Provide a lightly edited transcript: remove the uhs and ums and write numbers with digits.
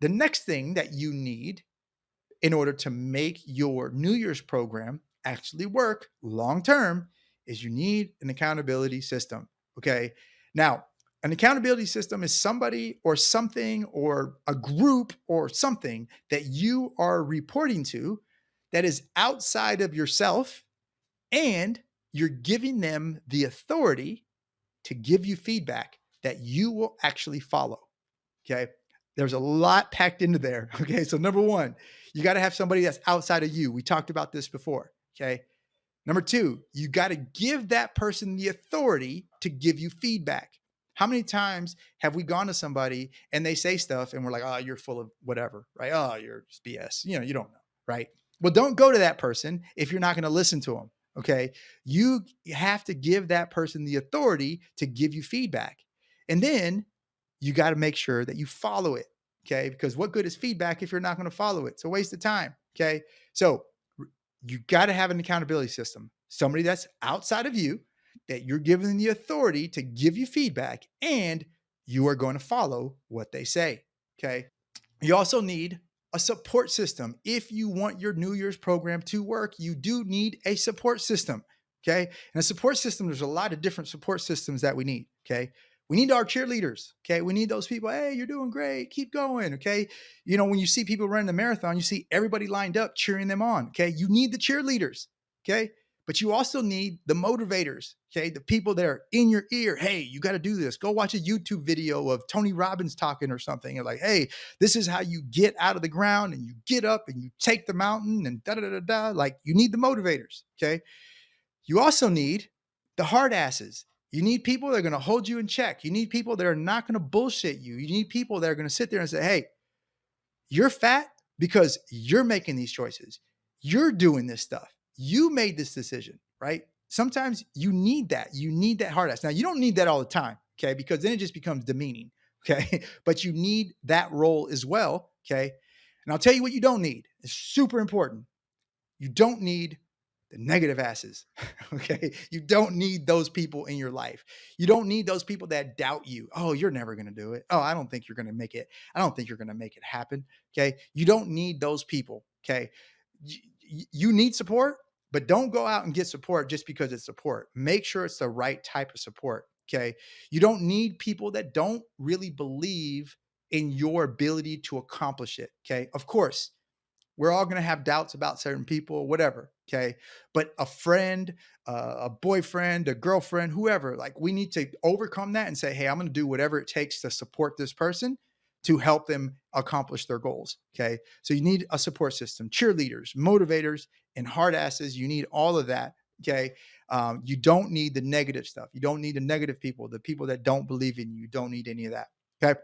The next thing that you need in order to make your New Year's program actually work long term is you need an accountability system. Okay. Now, an accountability system is somebody or something or a group or something that you are reporting to that is outside of yourself, and you're giving them the authority to give you feedback that you will actually follow. Okay. There's a lot packed into there. Okay. So, number one, you got to have somebody that's outside of you. We talked about this before. Okay. Number two, you got to give that person the authority to give you feedback. How many times have we gone to somebody and they say stuff and we're like, oh, you're full of whatever, right? Oh, you're just BS. You don't know, right? Well, don't go to that person if you're not going to listen to them. Okay. You have to give that person the authority to give you feedback. And then you got to make sure that you follow it. Okay. Because what good is feedback if you're not going to follow it? It's a waste of time. Okay. So you got to have an accountability system, somebody that's outside of you that you're giving the authority to give you feedback, and you are going to follow what they say. Okay. You also need a support system. If you want your New Year's program to work, you do need a support system. Okay. And a support system, there's a lot of different support systems that we need. Okay. We need our cheerleaders. Okay. We need those people. Hey, you're doing great. Keep going. Okay. When you see people running the marathon, you see everybody lined up cheering them on. Okay. You need the cheerleaders. Okay. But you also need the motivators. Okay. The people that are in your ear. Hey, you got to do this. Go watch a YouTube video of Tony Robbins talking or something. You're like, hey, this is how you get out of the ground and you get up and you take the mountain and da da da da. Like, you need the motivators. Okay. You also need the hard asses. You need people that are going to hold you in check. You need people that are not going to bullshit you. You need people that are going to sit there and say, hey, you're fat because you're making these choices. You're doing this stuff. You made this decision, right? Sometimes you need that. You need that hard ass. Now, you don't need that all the time, okay? Because then it just becomes demeaning, okay? But you need that role as well, okay? And I'll tell you what you don't need. It's super important. You don't need the negative asses. Okay. You don't need those people in your life. You don't need those people that doubt you. Oh, you're never going to do it. Oh, I don't think you're going to make it. I don't think you're going to make it happen. Okay. You don't need those people. Okay. You need support, but don't go out and get support just because it's support. Make sure it's the right type of support. Okay. You don't need people that don't really believe in your ability to accomplish it. Okay. Of course, we're all going to have doubts about certain people, whatever. Okay. But a friend, a boyfriend, a girlfriend, whoever, like, we need to overcome that and say, hey, I'm going to do whatever it takes to support this person to help them accomplish their goals. Okay. So you need a support system, cheerleaders, motivators, and hard asses. You need all of that. Okay. You don't need the negative stuff. You don't need the negative people, the people that don't believe in you. You don't need any of that. Okay.